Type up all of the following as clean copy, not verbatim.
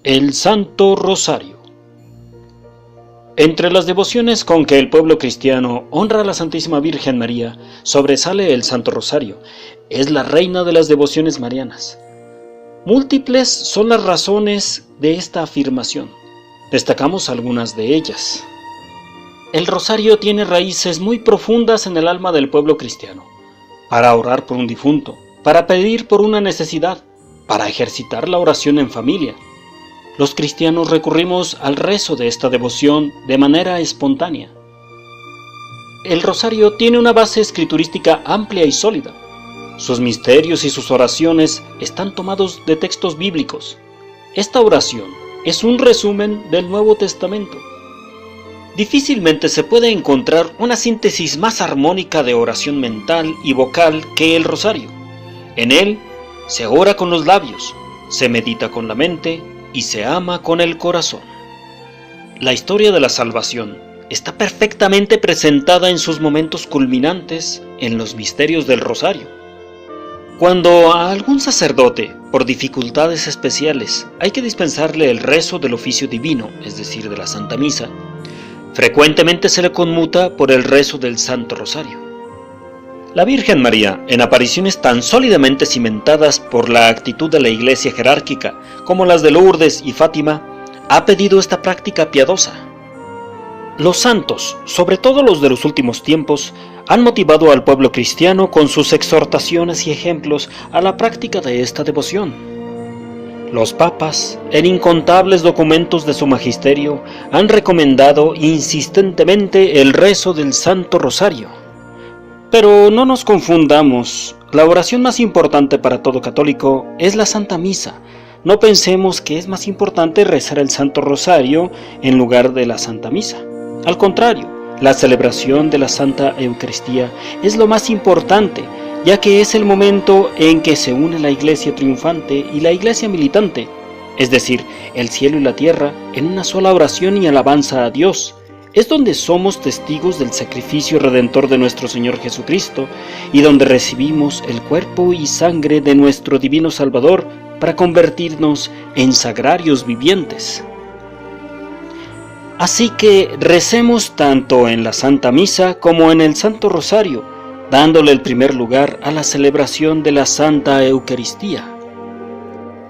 El Santo Rosario. Entre las devociones con que el pueblo cristiano honra a la Santísima Virgen María, sobresale el Santo Rosario. Es la reina de las devociones marianas. Múltiples son las razones de esta afirmación. Destacamos algunas de ellas. El rosario tiene raíces muy profundas en el alma del pueblo cristiano. Para orar por un difunto, para pedir por una necesidad, para ejercitar la oración en familia. Los cristianos recurrimos al rezo de esta devoción de manera espontánea. El rosario tiene una base escriturística amplia y sólida. Sus misterios y sus oraciones están tomados de textos bíblicos. Esta oración es un resumen del Nuevo Testamento. Difícilmente se puede encontrar una síntesis más armónica de oración mental y vocal que el rosario. En él se ora con los labios, se medita con la mente y se ama con el corazón. La historia de la salvación está perfectamente presentada en sus momentos culminantes en los misterios del rosario. Cuando a algún sacerdote, por dificultades especiales, hay que dispensarle el rezo del oficio divino, es decir, de la Santa Misa, frecuentemente se le conmuta por el rezo del Santo Rosario. La Virgen María, en apariciones tan sólidamente cimentadas por la actitud de la Iglesia jerárquica como las de Lourdes y Fátima, ha pedido esta práctica piadosa. Los santos, sobre todo los de los últimos tiempos, han motivado al pueblo cristiano con sus exhortaciones y ejemplos a la práctica de esta devoción. Los papas, en incontables documentos de su magisterio, han recomendado insistentemente el rezo del Santo Rosario. Pero no nos confundamos, la oración más importante para todo católico es la Santa Misa. No pensemos que es más importante rezar el Santo Rosario en lugar de la Santa Misa. Al contrario, la celebración de la Santa Eucaristía es lo más importante, ya que es el momento en que se une la Iglesia triunfante y la Iglesia militante, es decir, el cielo y la tierra, en una sola oración y alabanza a Dios. Es donde somos testigos del sacrificio redentor de nuestro Señor Jesucristo y donde recibimos el cuerpo y sangre de nuestro Divino Salvador para convertirnos en sagrarios vivientes. Así que recemos tanto en la Santa Misa como en el Santo Rosario, dándole el primer lugar a la celebración de la Santa Eucaristía.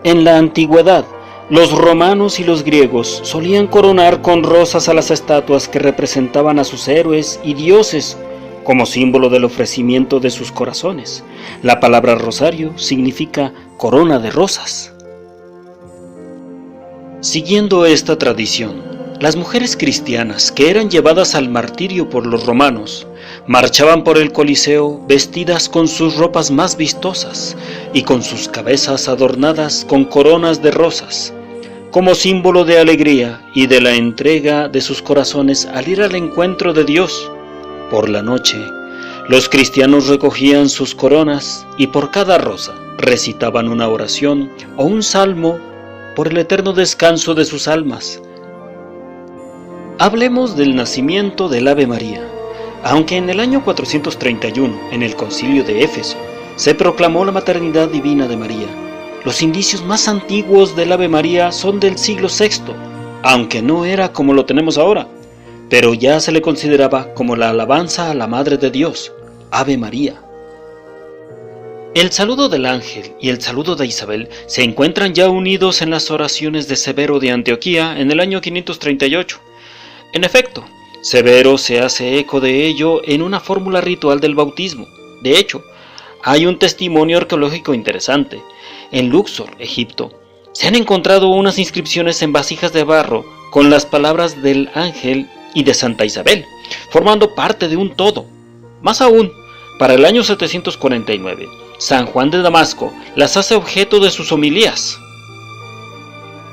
En la antigüedad, los romanos y los griegos solían coronar con rosas a las estatuas que representaban a sus héroes y dioses como símbolo del ofrecimiento de sus corazones. La palabra rosario significa corona de rosas. Siguiendo esta tradición, las mujeres cristianas que eran llevadas al martirio por los romanos marchaban por el Coliseo vestidas con sus ropas más vistosas y con sus cabezas adornadas con coronas de rosas, como símbolo de alegría y de la entrega de sus corazones al ir al encuentro de Dios. Por la noche, los cristianos recogían sus coronas y por cada rosa recitaban una oración o un salmo por el eterno descanso de sus almas. Hablemos del nacimiento del Ave María. Aunque en el año 431, en el Concilio de Éfeso, se proclamó la maternidad divina de María, los indicios más antiguos del Ave María son del siglo VI, aunque no era como lo tenemos ahora, pero ya se le consideraba como la alabanza a la Madre de Dios, Ave María. El saludo del ángel y el saludo de Isabel se encuentran ya unidos en las oraciones de Severo de Antioquía en el año 538. En efecto, Severo se hace eco de ello en una fórmula ritual del bautismo. De hecho, hay un testimonio arqueológico interesante. En Luxor, Egipto, se han encontrado unas inscripciones en vasijas de barro con las palabras del ángel y de Santa Isabel, formando parte de un todo. Más aún, para el año 749, San Juan de Damasco las hace objeto de sus homilías.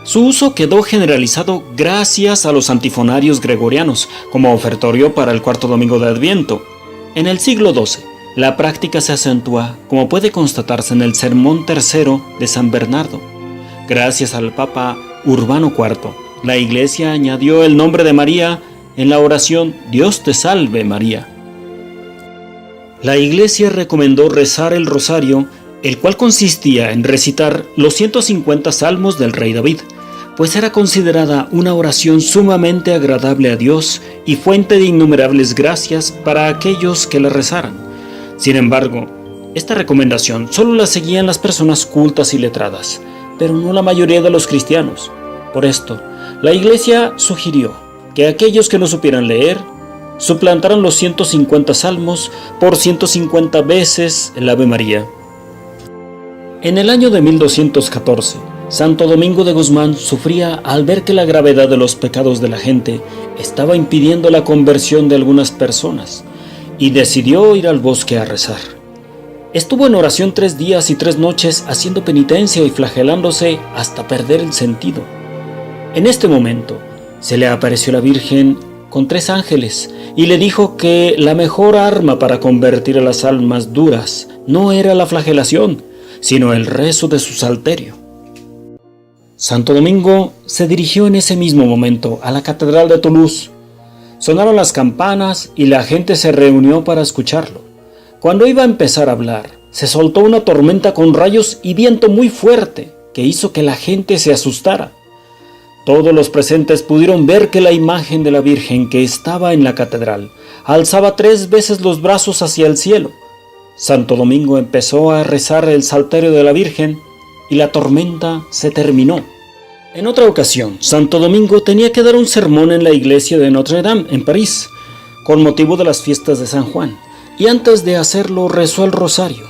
Su uso quedó generalizado gracias a los antifonarios gregorianos, como ofertorio para el cuarto domingo de Adviento. En el siglo XII, la práctica se acentúa, como puede constatarse en el Sermón III de San Bernardo. Gracias al Papa Urbano IV, la Iglesia añadió el nombre de María en la oración Dios te salve María. La Iglesia recomendó rezar el rosario, el cual consistía en recitar los 150 salmos del rey David, pues era considerada una oración sumamente agradable a Dios y fuente de innumerables gracias para aquellos que la rezaran. Sin embargo, esta recomendación solo la seguían las personas cultas y letradas, pero no la mayoría de los cristianos. Por esto, la Iglesia sugirió que aquellos que no supieran leer suplantaran los 150 salmos por 150 veces el Ave María. En el año de 1214, Santo Domingo de Guzmán sufría al ver que la gravedad de los pecados de la gente estaba impidiendo la conversión de algunas personas y decidió ir al bosque a rezar. Estuvo en oración 3 días y 3 noches haciendo penitencia y flagelándose hasta perder el sentido. En este momento se le apareció la Virgen con 3 ángeles y le dijo que la mejor arma para convertir a las almas duras no era la flagelación, sino el rezo de su salterio. Santo Domingo se dirigió en ese mismo momento a la Catedral de Toulouse. Sonaron las campanas y la gente se reunió para escucharlo. Cuando iba a empezar a hablar, se soltó una tormenta con rayos y viento muy fuerte que hizo que la gente se asustara. Todos los presentes pudieron ver que la imagen de la Virgen que estaba en la catedral alzaba 3 veces los brazos hacia el cielo. Santo Domingo empezó a rezar el salterio de la Virgen y la tormenta se terminó. En otra ocasión, Santo Domingo tenía que dar un sermón en la iglesia de Notre Dame, en París, con motivo de las fiestas de San Juan, y antes de hacerlo rezó el rosario.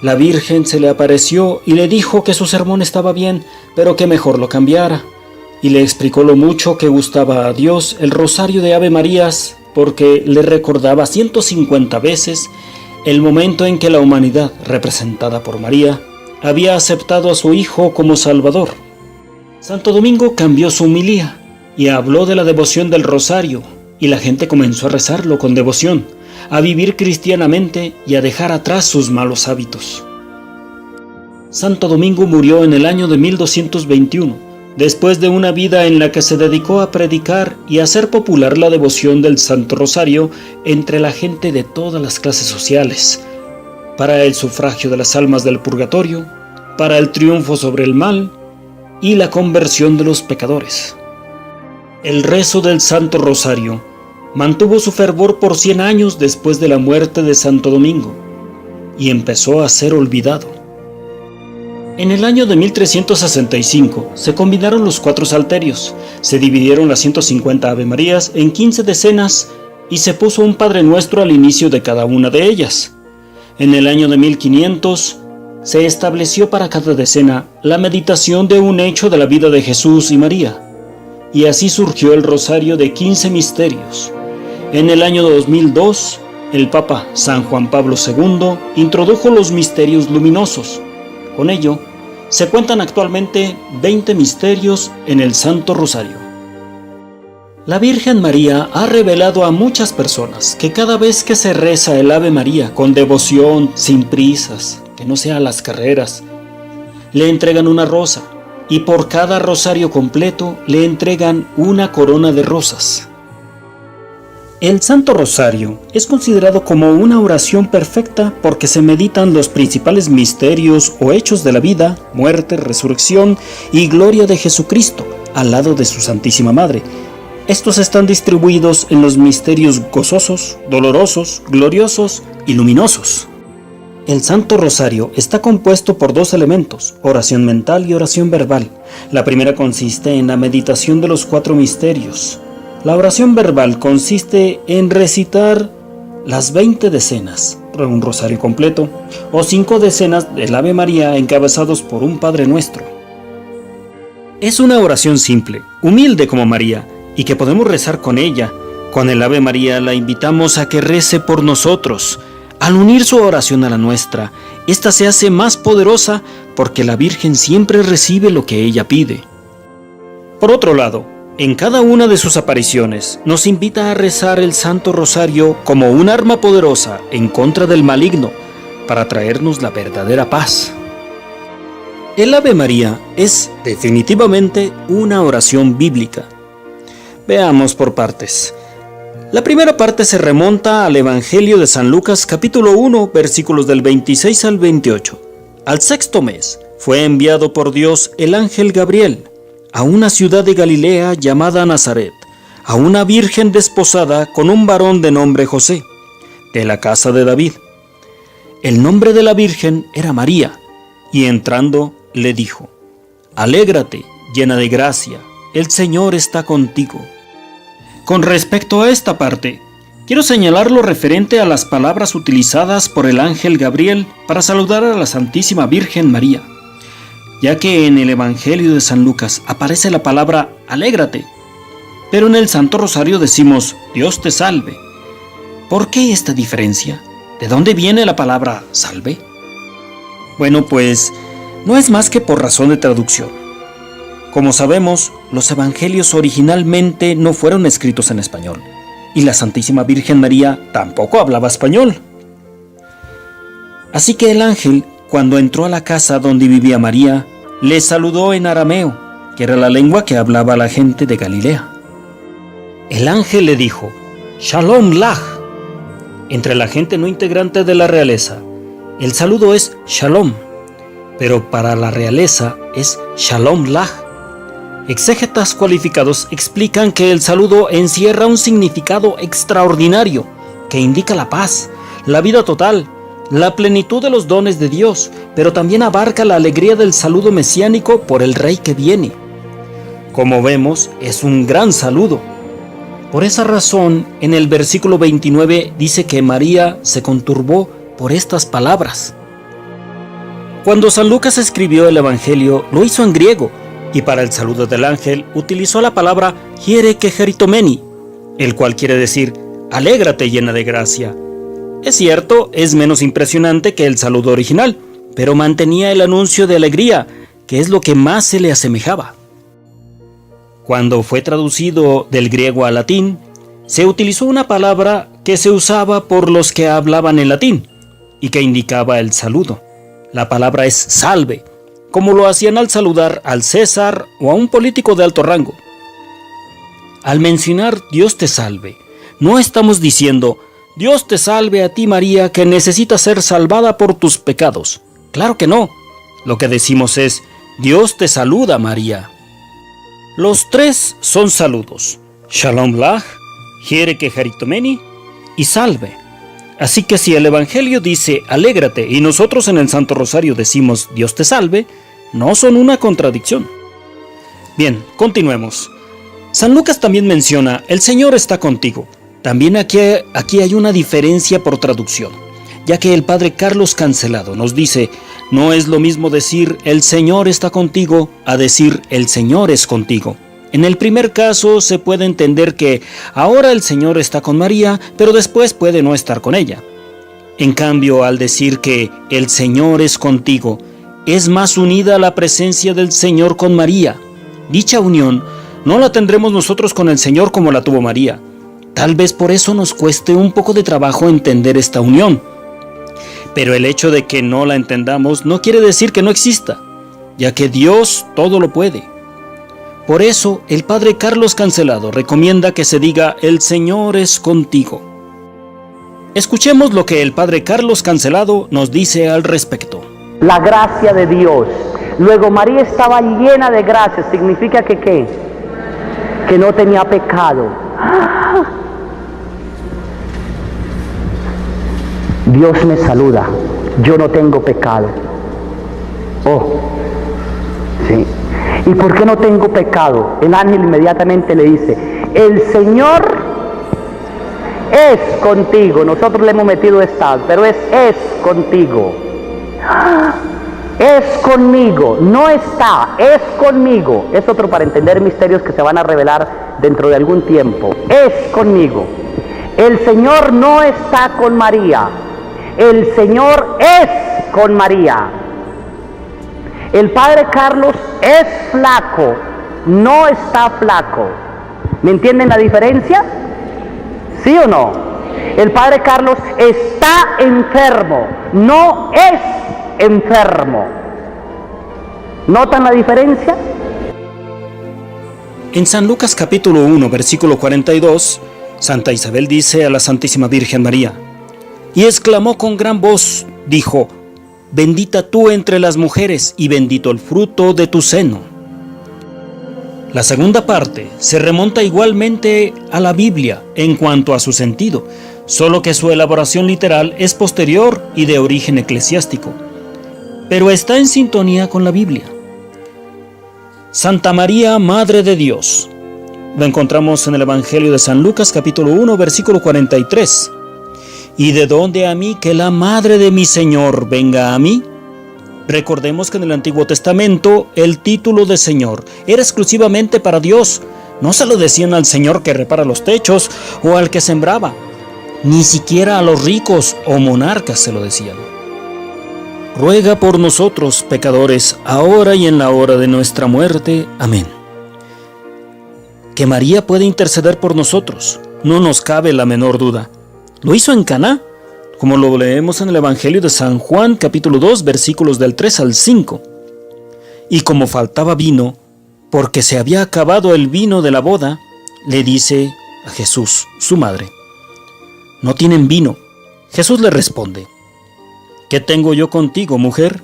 La Virgen se le apareció y le dijo que su sermón estaba bien, pero que mejor lo cambiara, y le explicó lo mucho que gustaba a Dios el rosario de Ave Marías, porque le recordaba 150 veces el momento en que la humanidad, representada por María, había aceptado a su Hijo como Salvador. Santo Domingo cambió su homilía y habló de la devoción del rosario, y la gente comenzó a rezarlo con devoción, a vivir cristianamente y a dejar atrás sus malos hábitos. Santo Domingo murió en el año de 1221, después de una vida en la que se dedicó a predicar y a hacer popular la devoción del Santo Rosario entre la gente de todas las clases sociales, para el sufragio de las almas del purgatorio, para el triunfo sobre el mal y la conversión de los pecadores. El rezo del Santo Rosario mantuvo su fervor por 100 años después de la muerte de Santo Domingo y empezó a ser olvidado. En el año de 1365 se combinaron los 4 salterios, se dividieron las 150 Ave Marías en 15 decenas y se puso un Padre Nuestro al inicio de cada una de ellas. En el año de 1500 se estableció para cada decena la meditación de un hecho de la vida de Jesús y María, y así surgió el rosario de 15 misterios. En el año 2002, el Papa San Juan Pablo II introdujo los misterios luminosos. Con ello, se cuentan actualmente 20 misterios en el Santo Rosario. La Virgen María ha revelado a muchas personas que cada vez que se reza el Ave María con devoción, sin prisas, que no sea a las carreras, le entregan una rosa y por cada rosario completo le entregan una corona de rosas. El Santo Rosario es considerado como una oración perfecta porque se meditan los principales misterios o hechos de la vida, muerte, resurrección y gloria de Jesucristo al lado de su Santísima Madre. Estos están distribuidos en los misterios gozosos, dolorosos, gloriosos y luminosos. El Santo Rosario está compuesto por 2 elementos, oración mental y oración verbal. La primera consiste en la meditación de los 4 misterios. La oración verbal consiste en recitar las 20 decenas, un rosario completo, o 5 decenas del Ave María encabezados por un Padre Nuestro. Es una oración simple, humilde como María, y que podemos rezar con ella. Con el Ave María la invitamos a que rece por nosotros. Al unir su oración a la nuestra, esta se hace más poderosa porque la Virgen siempre recibe lo que ella pide. Por otro lado, en cada una de sus apariciones nos invita a rezar el Santo Rosario como un arma poderosa en contra del maligno para traernos la verdadera paz. El Ave María es definitivamente una oración bíblica. Veamos por partes. La primera parte se remonta al Evangelio de San Lucas capítulo 1 versículos del 26 al 28. Al 6º mes fue enviado por Dios el ángel Gabriel a una ciudad de Galilea llamada Nazaret, a una virgen desposada con un varón de nombre José, de la casa de David. El nombre de la virgen era María, y entrando le dijo: Alégrate, llena de gracia, el Señor está contigo. Con respecto a esta parte, quiero señalar lo referente a las palabras utilizadas por el ángel Gabriel para saludar a la Santísima Virgen María, ya que en el Evangelio de San Lucas aparece la palabra alégrate, pero en el Santo Rosario decimos Dios te salve. ¿Por qué esta diferencia? ¿De dónde viene la palabra salve? Bueno, pues no es más que por razón de traducción. Como sabemos, los evangelios originalmente no fueron escritos en español, y la Santísima Virgen María tampoco hablaba español. Así que el ángel, cuando entró a la casa donde vivía María, le saludó en arameo, que era la lengua que hablaba la gente de Galilea. El ángel le dijo: Shalom lach. Entre la gente no integrante de la realeza, el saludo es Shalom, pero para la realeza es Shalom lach. Exégetas cualificados explican que el saludo encierra un significado extraordinario que indica la paz, la vida total, la plenitud de los dones de Dios, pero también abarca la alegría del saludo mesiánico por el Rey que viene. Como vemos, es un gran saludo. Por esa razón, en el versículo 29 dice que María se conturbó por estas palabras. Cuando San Lucas escribió el Evangelio, lo hizo en griego, y para el saludo del ángel utilizó la palabra hiere que geritomeni, el cual quiere decir alégrate llena de gracia. Es cierto, es menos impresionante que el saludo original, pero mantenía el anuncio de alegría, que es lo que más se le asemejaba. Cuando fue traducido del griego al latín, se utilizó una palabra que se usaba por los que hablaban en latín y que indicaba el saludo. La palabra es salve, como lo hacían al saludar al César o a un político de alto rango. Al mencionar Dios te salve, no estamos diciendo Dios te salve a ti María que necesitas ser salvada por tus pecados. Claro que no. Lo que decimos es Dios te saluda María. Los tres son saludos: Shalom lach, hiere que geritomeni y salve. Así que si el Evangelio dice alégrate y nosotros en el Santo Rosario decimos Dios te salve, no son una contradicción. Bien, continuemos. San Lucas también menciona el Señor está contigo. También aquí hay una diferencia por traducción, ya que el padre Carlos Cancelado nos dice no es lo mismo decir el Señor está contigo a decir el Señor es contigo. En el primer caso se puede entender que ahora el Señor está con María, pero después puede no estar con ella. En cambio, al decir que el Señor es contigo, es más unida la presencia del Señor con María. Dicha unión no la tendremos nosotros con el Señor como la tuvo María. Tal vez por eso nos cueste un poco de trabajo entender esta unión. Pero el hecho de que no la entendamos no quiere decir que no exista, ya que Dios todo lo puede. Por eso, el padre Carlos Cancelado recomienda que se diga el Señor es contigo. Escuchemos lo que el padre Carlos Cancelado nos dice al respecto. La gracia de Dios. Luego María estaba llena de gracia. ¿Significa que qué? Que no tenía pecado. Dios me saluda. Yo no tengo pecado. Oh, sí. ¿Y por qué no tengo pecado? El ángel inmediatamente le dice, el Señor es contigo. Nosotros le hemos metido está, pero es contigo. Es conmigo, no está, es conmigo. Es otro para entender misterios que se van a revelar dentro de algún tiempo. Es conmigo. El Señor no está con María. El Señor es con María. El padre Carlos es flaco, no está flaco. ¿Me entienden la diferencia? ¿Sí o no? El padre Carlos está enfermo, no es enfermo. ¿Notan la diferencia? En San Lucas capítulo 1, versículo 42, Santa Isabel dice a la Santísima Virgen María, y exclamó con gran voz, dijo, bendita tú entre las mujeres y bendito el fruto de tu seno. La segunda parte se remonta igualmente a la Biblia en cuanto a su sentido, solo que su elaboración literal es posterior y de origen eclesiástico, pero está en sintonía con la Biblia. Santa María, Madre de Dios. Lo encontramos en el Evangelio de San Lucas, capítulo 1, versículo 43. ¿Y de dónde a mí que la Madre de mi Señor venga a mí? Recordemos que en el Antiguo Testamento el título de Señor era exclusivamente para Dios. No se lo decían al Señor que repara los techos o al que sembraba. Ni siquiera a los ricos o monarcas se lo decían. Ruega por nosotros, pecadores, ahora y en la hora de nuestra muerte. Amén. Que María puede interceder por nosotros, no nos cabe la menor duda. Lo hizo en Caná, como lo leemos en el Evangelio de San Juan, capítulo 2, versículos del 3 al 5. Y como faltaba vino, porque se había acabado el vino de la boda, le dice a Jesús, su madre: ¿no tienen vino? Jesús le responde: ¿qué tengo yo contigo, mujer?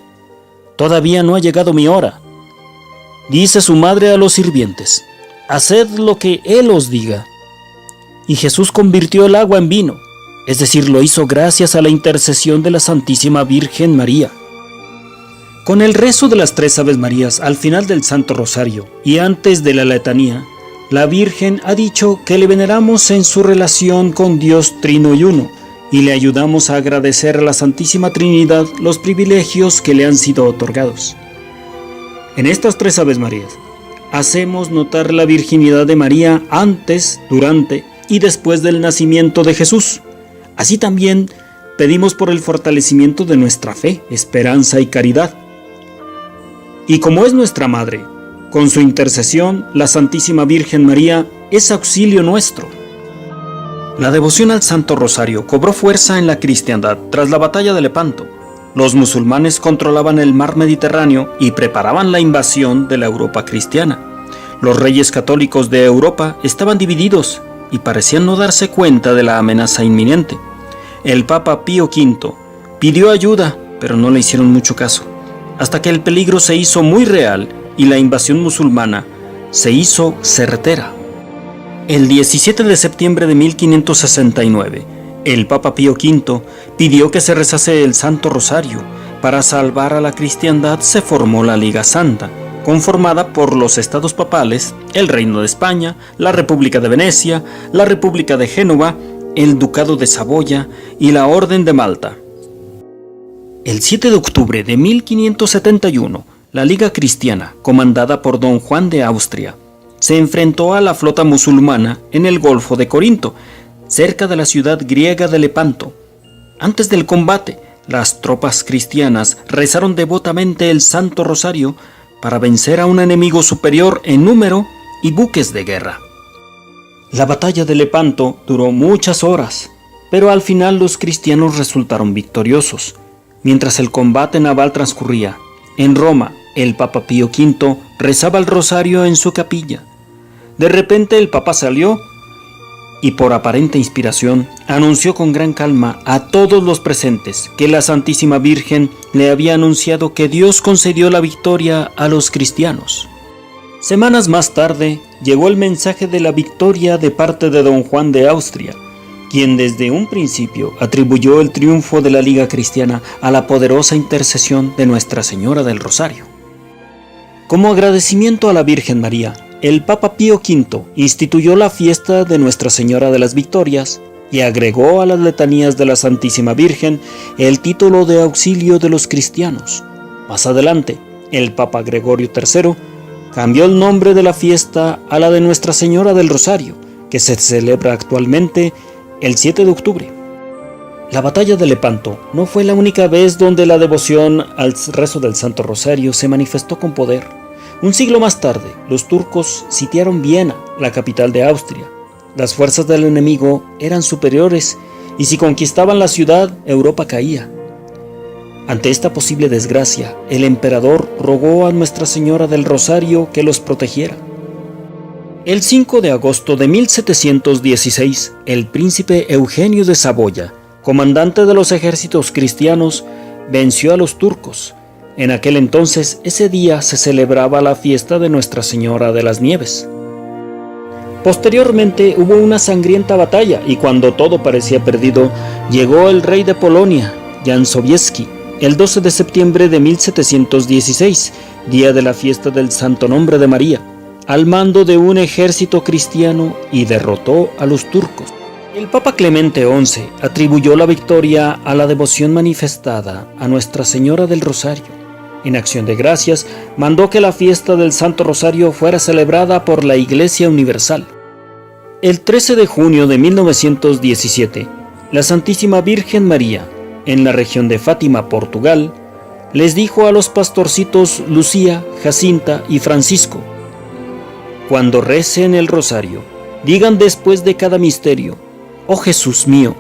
Todavía no ha llegado mi hora. Dice su madre a los sirvientes: haced lo que Él os diga. Y Jesús convirtió el agua en vino, es decir, lo hizo gracias a la intercesión de la Santísima Virgen María. Con el rezo de las 3 Aves Marías al final del Santo Rosario y antes de la letanía, la Virgen ha dicho que le veneramos en su relación con Dios Trino y Uno, y le ayudamos a agradecer a la Santísima Trinidad los privilegios que le han sido otorgados. En estas 3 Aves Marías, hacemos notar la virginidad de María antes, durante y después del nacimiento de Jesús. Así también pedimos por el fortalecimiento de nuestra fe, esperanza y caridad. Y como es nuestra Madre, con su intercesión, la Santísima Virgen María es auxilio nuestro. La devoción al Santo Rosario cobró fuerza en la cristiandad tras la batalla de Lepanto. Los musulmanes controlaban el mar Mediterráneo y preparaban la invasión de la Europa cristiana. Los reyes católicos de Europa estaban divididos y parecían no darse cuenta de la amenaza inminente. El Papa Pío V pidió ayuda, pero no le hicieron mucho caso, hasta que el peligro se hizo muy real y la invasión musulmana se hizo certera. El 17 de septiembre de 1569, el Papa Pío V pidió que se rezase el Santo Rosario. Para salvar a la cristiandad se formó la Liga Santa, conformada por los estados papales, el Reino de España, la República de Venecia, la República de Génova, el Ducado de Saboya y la Orden de Malta. El 7 de octubre de 1571, la Liga Cristiana, comandada por don Juan de Austria, se enfrentó a la flota musulmana en el Golfo de Corinto, cerca de la ciudad griega de Lepanto. Antes del combate, las tropas cristianas rezaron devotamente el Santo Rosario para vencer a un enemigo superior en número y buques de guerra. La batalla de Lepanto duró muchas horas, pero al final los cristianos resultaron victoriosos. Mientras el combate naval transcurría, en Roma, el Papa Pío V rezaba el rosario en su capilla. De repente el Papa salió y por aparente inspiración anunció con gran calma a todos los presentes que la Santísima Virgen le había anunciado que Dios concedió la victoria a los cristianos. Semanas más tarde llegó el mensaje de la victoria de parte de don Juan de Austria, quien desde un principio atribuyó el triunfo de la Liga Cristiana a la poderosa intercesión de Nuestra Señora del Rosario. Como agradecimiento a la Virgen María, el Papa Pío V instituyó la fiesta de Nuestra Señora de las Victorias y agregó a las letanías de la Santísima Virgen el título de auxilio de los cristianos. Más adelante, el Papa Gregorio III cambió el nombre de la fiesta a la de Nuestra Señora del Rosario, que se celebra actualmente el 7 de octubre. La batalla de Lepanto no fue la única vez donde la devoción al rezo del Santo Rosario se manifestó con poder. Un siglo más tarde, los turcos sitiaron Viena, la capital de Austria. Las fuerzas del enemigo eran superiores y si conquistaban la ciudad, Europa caía. Ante esta posible desgracia, el emperador rogó a Nuestra Señora del Rosario que los protegiera. El 5 de agosto de 1716, el príncipe Eugenio de Saboya, comandante de los ejércitos cristianos, venció a los turcos. En aquel entonces, ese día se celebraba la fiesta de Nuestra Señora de las Nieves. Posteriormente hubo una sangrienta batalla y cuando todo parecía perdido, llegó el rey de Polonia, Jan Sobieski, el 12 de septiembre de 1716, día de la fiesta del Santo Nombre de María, al mando de un ejército cristiano y derrotó a los turcos. El Papa Clemente XI atribuyó la victoria a la devoción manifestada a Nuestra Señora del Rosario. En acción de gracias, mandó que la fiesta del Santo Rosario fuera celebrada por la Iglesia Universal. El 13 de junio de 1917, la Santísima Virgen María, en la región de Fátima, Portugal, les dijo a los pastorcitos Lucía, Jacinta y Francisco: cuando recen el rosario, digan después de cada misterio: oh Jesús mío,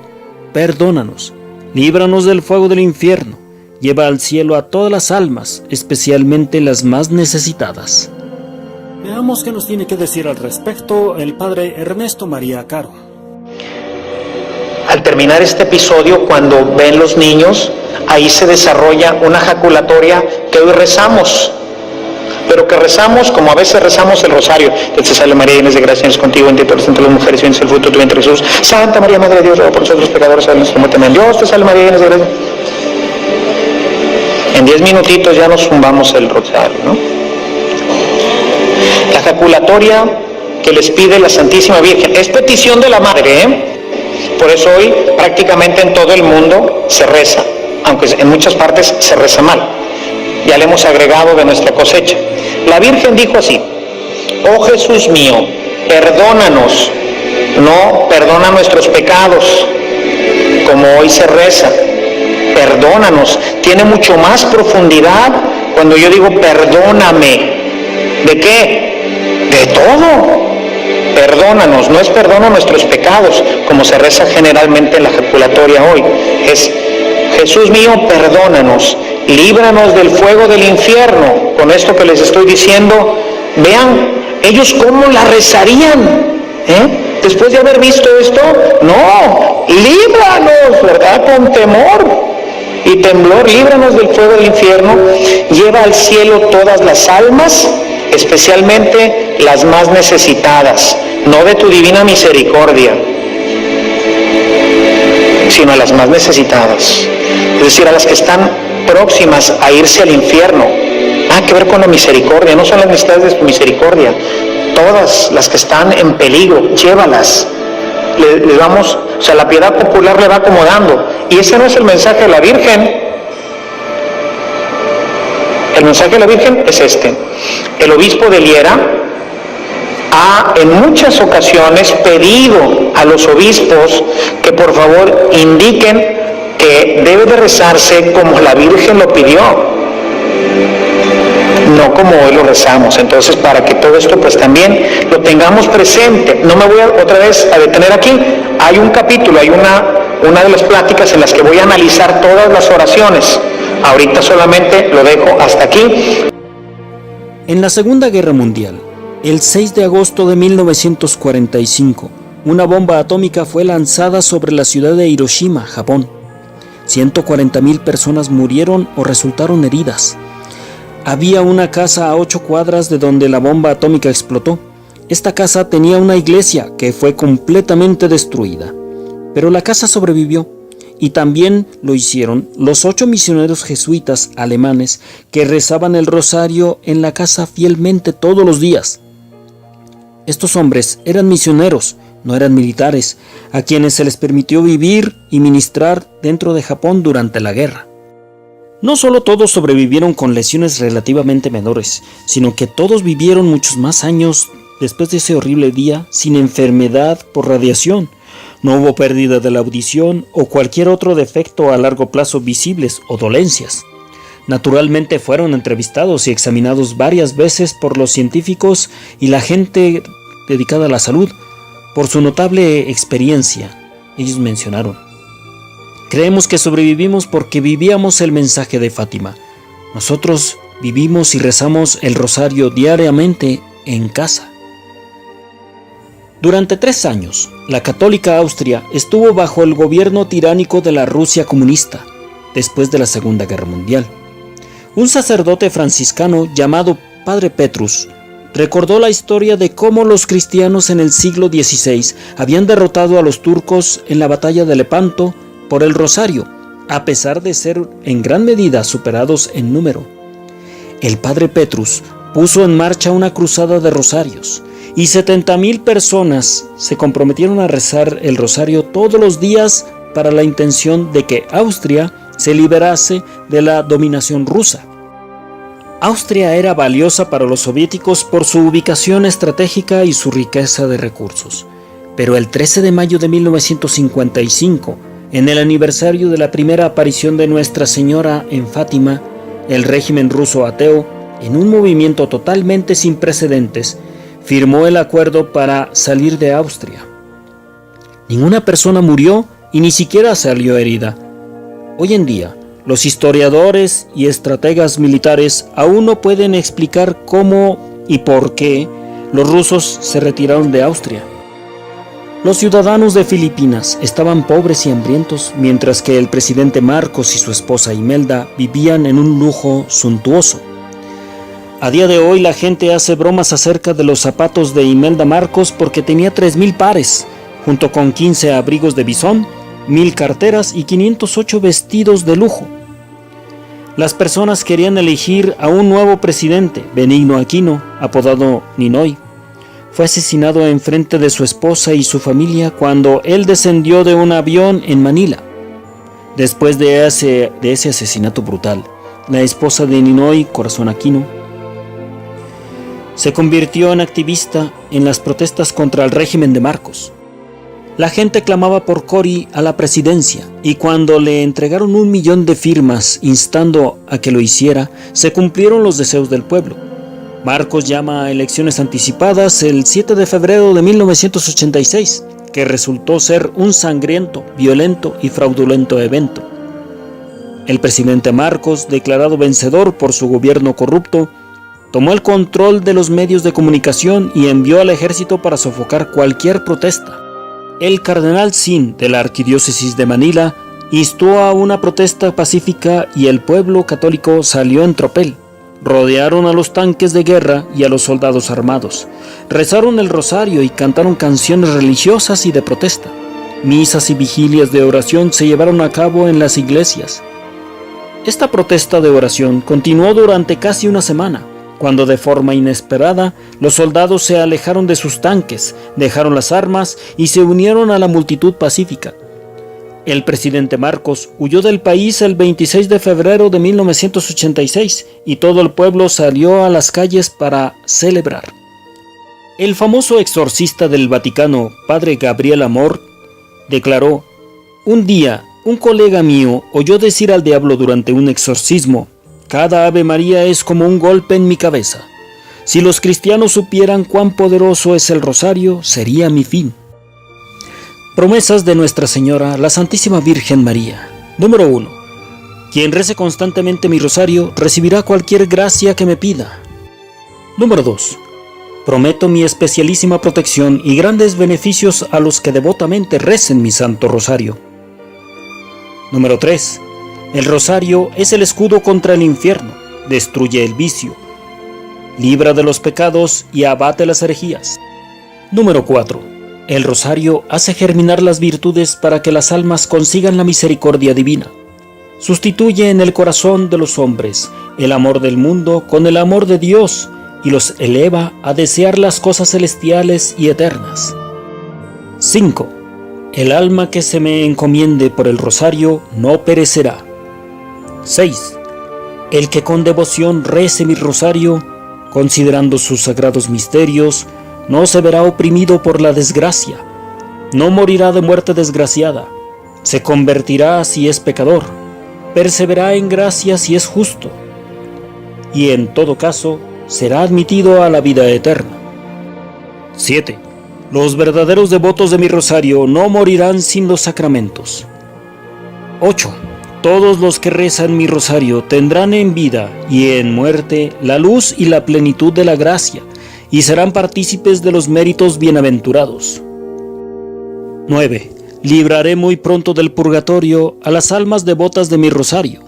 perdónanos, líbranos del fuego del infierno, lleva al cielo a todas las almas, especialmente las más necesitadas. Veamos qué nos tiene que decir al respecto el padre Ernesto María Caro. Al terminar este episodio, cuando ven los niños, ahí se desarrolla una jaculatoria que hoy rezamos, pero que rezamos como a veces rezamos el rosario. Te salve María, llena de gracia, es contigo, bendita eres entre las mujeres y bendito es el fruto de tu vientre Jesús. Santa María, Madre de Dios, ruega por nosotros pecadores, ahora y en nuestra muerte. Amén. Dios te salve María, llena de gracia. En 10 minutitos ya nos zumbamos el rosario, ¿no? La jaculatoria que les pide la Santísima Virgen es petición de la Madre, ¿eh? Por eso hoy prácticamente en todo el mundo se reza, aunque en muchas partes se reza mal. Ya le hemos agregado de nuestra cosecha. La Virgen dijo así: oh Jesús mío, perdónanos, no perdona nuestros pecados, como hoy se reza. Perdónanos, tiene mucho más profundidad cuando yo digo perdóname. ¿De qué? De todo. Perdónanos, no es perdona nuestros pecados, como se reza generalmente en la jaculatoria hoy. Es Jesús mío, perdónanos, líbranos del fuego del infierno. Con esto que les estoy diciendo, vean ellos cómo la rezarían, después de haber visto esto. No, líbranos, ¿verdad? Con temor y temblor, líbranos del fuego del infierno, lleva al cielo todas las almas, especialmente las más necesitadas, no de tu divina misericordia, sino a las más necesitadas, es decir, a las que están próximas a irse al infierno. Nada que ver con la misericordia, no son las necesidades de tu misericordia, todas las que están en peligro, llévalas. Les vamos, o sea, la piedad popular le va acomodando, y ese no es el mensaje de la Virgen. El mensaje de la Virgen es este: el obispo de Liera ha en muchas ocasiones pedido a los obispos que por favor indiquen que debe de rezarse como la Virgen lo pidió, no como hoy lo rezamos. Entonces, para que todo esto pues también lo tengamos presente, no me voy otra vez a detener aquí. Hay un capítulo, hay una de las pláticas en las que voy a analizar todas las oraciones. Ahorita solamente lo dejo hasta aquí. En la Segunda Guerra Mundial, el 6 de agosto de 1945, una bomba atómica fue lanzada sobre la ciudad de Hiroshima, Japón. 140,000 personas murieron o resultaron heridas. Había una casa a 8 cuadras de donde la bomba atómica explotó. Esta casa tenía una iglesia que fue completamente destruida, pero la casa sobrevivió, y también lo hicieron los 8 misioneros jesuitas alemanes que rezaban el rosario en la casa fielmente todos los días. Estos hombres eran misioneros, no eran militares, a quienes se les permitió vivir y ministrar dentro de Japón durante la guerra. No solo todos sobrevivieron con lesiones relativamente menores, sino que todos vivieron muchos más años después de ese horrible día sin enfermedad por radiación. No hubo pérdida de la audición o cualquier otro defecto a largo plazo visibles o dolencias. Naturalmente fueron entrevistados y examinados varias veces por los científicos y la gente dedicada a la salud por su notable experiencia. Ellos mencionaron: creemos que sobrevivimos porque vivíamos el mensaje de Fátima. Nosotros vivimos y rezamos el rosario diariamente en casa. Durante 3 años, la católica Austria estuvo bajo el gobierno tiránico de la Rusia comunista, después de la Segunda Guerra Mundial. Un sacerdote franciscano llamado Padre Petrus recordó la historia de cómo los cristianos en el siglo XVI habían derrotado a los turcos en la batalla de Lepanto por el rosario, a pesar de ser en gran medida superados en número. El Padre Petrus puso en marcha una cruzada de rosarios y 70,000 personas se comprometieron a rezar el rosario todos los días para la intención de que Austria se liberase de la dominación rusa. Austria era valiosa para los soviéticos por su ubicación estratégica y su riqueza de recursos. Pero el 13 de mayo de 1955, en el aniversario de la primera aparición de Nuestra Señora en Fátima, el régimen ruso ateo, en un movimiento totalmente sin precedentes, firmó el acuerdo para salir de Austria. Ninguna persona murió y ni siquiera salió herida. Hoy en día, los historiadores y estrategas militares aún no pueden explicar cómo y por qué los rusos se retiraron de Austria. Los ciudadanos de Filipinas estaban pobres y hambrientos, mientras que el presidente Marcos y su esposa Imelda vivían en un lujo suntuoso. A día de hoy la gente hace bromas acerca de los zapatos de Imelda Marcos porque tenía 3,000 pares, junto con 15 abrigos de bisón, 1,000 carteras y 508 vestidos de lujo. Las personas querían elegir a un nuevo presidente, Benigno Aquino, apodado Ninoy. Fue asesinado enfrente de su esposa y su familia cuando él descendió de un avión en Manila. Después de ese asesinato brutal, la esposa de Ninoy, Corazón Aquino, se convirtió en activista en las protestas contra el régimen de Marcos. La gente clamaba por Cory a la presidencia y cuando le entregaron 1 millón de firmas instando a que lo hiciera, se cumplieron los deseos del pueblo. Marcos llama a elecciones anticipadas el 7 de febrero de 1986, que resultó ser un sangriento, violento y fraudulento evento. El presidente Marcos, declarado vencedor por su gobierno corrupto, tomó el control de los medios de comunicación y envió al ejército para sofocar cualquier protesta. El cardenal Sin de la arquidiócesis de Manila instó a una protesta pacífica y el pueblo católico salió en tropel. Rodearon a los tanques de guerra y a los soldados armados. Rezaron el rosario y cantaron canciones religiosas y de protesta. Misas y vigilias de oración se llevaron a cabo en las iglesias. Esta protesta de oración continuó durante casi una semana, cuando de forma inesperada los soldados se alejaron de sus tanques, dejaron las armas y se unieron a la multitud pacífica. El presidente Marcos huyó del país el 26 de febrero de 1986 y todo el pueblo salió a las calles para celebrar. El famoso exorcista del Vaticano, Padre Gabriel Amor, declaró: "Un día, un colega mío oyó decir al diablo durante un exorcismo: cada Ave María es como un golpe en mi cabeza. Si los cristianos supieran cuán poderoso es el rosario, sería mi fin". Promesas de Nuestra Señora, la Santísima Virgen María. Número 1. Quien rece constantemente mi rosario recibirá cualquier gracia que me pida. Número 2. Prometo mi especialísima protección y grandes beneficios a los que devotamente recen mi Santo Rosario. Número 3. El rosario es el escudo contra el infierno, destruye el vicio, libra de los pecados y abate las herejías. Número 4. El rosario hace germinar las virtudes para que las almas consigan la misericordia divina. Sustituye en el corazón de los hombres el amor del mundo con el amor de Dios y los eleva a desear las cosas celestiales y eternas. 5. El alma que se me encomiende por el rosario no perecerá. 6. El que con devoción rece mi rosario, considerando sus sagrados misterios, no se verá oprimido por la desgracia, no morirá de muerte desgraciada, se convertirá si es pecador, perseverará en gracia si es justo, y en todo caso será admitido a la vida eterna. 7. Los verdaderos devotos de mi rosario no morirán sin los sacramentos. 8. Todos los que rezan mi rosario tendrán en vida y en muerte la luz y la plenitud de la gracia, y serán partícipes de los méritos bienaventurados. 9. Libraré muy pronto del purgatorio a las almas devotas de mi rosario.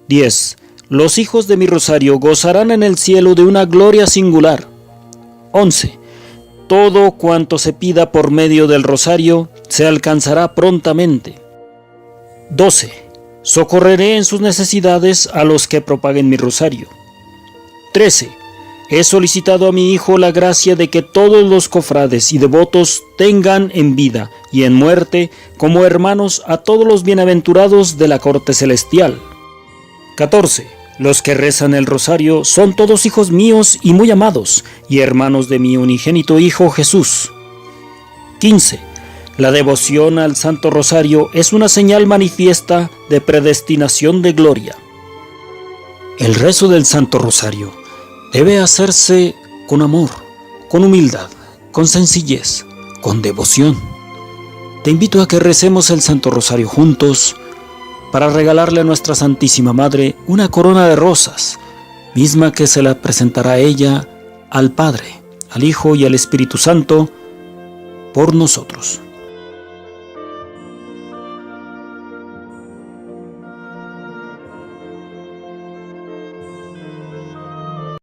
10. Los hijos de mi rosario gozarán en el cielo de una gloria singular. 11. Todo cuanto se pida por medio del rosario se alcanzará prontamente. 12. Socorreré en sus necesidades a los que propaguen mi rosario. 13. He solicitado a mi Hijo la gracia de que todos los cofrades y devotos tengan en vida y en muerte como hermanos a todos los bienaventurados de la corte celestial. 14. Los que rezan el rosario son todos hijos míos y muy amados, y hermanos de mi unigénito Hijo Jesús. 15. La devoción al Santo Rosario es una señal manifiesta de predestinación de gloria. El rezo del Santo Rosario debe hacerse con amor, con humildad, con sencillez, con devoción. Te invito a que recemos el Santo Rosario juntos para regalarle a nuestra Santísima Madre una corona de rosas, misma que se la presentará a ella, al Padre, al Hijo y al Espíritu Santo, por nosotros.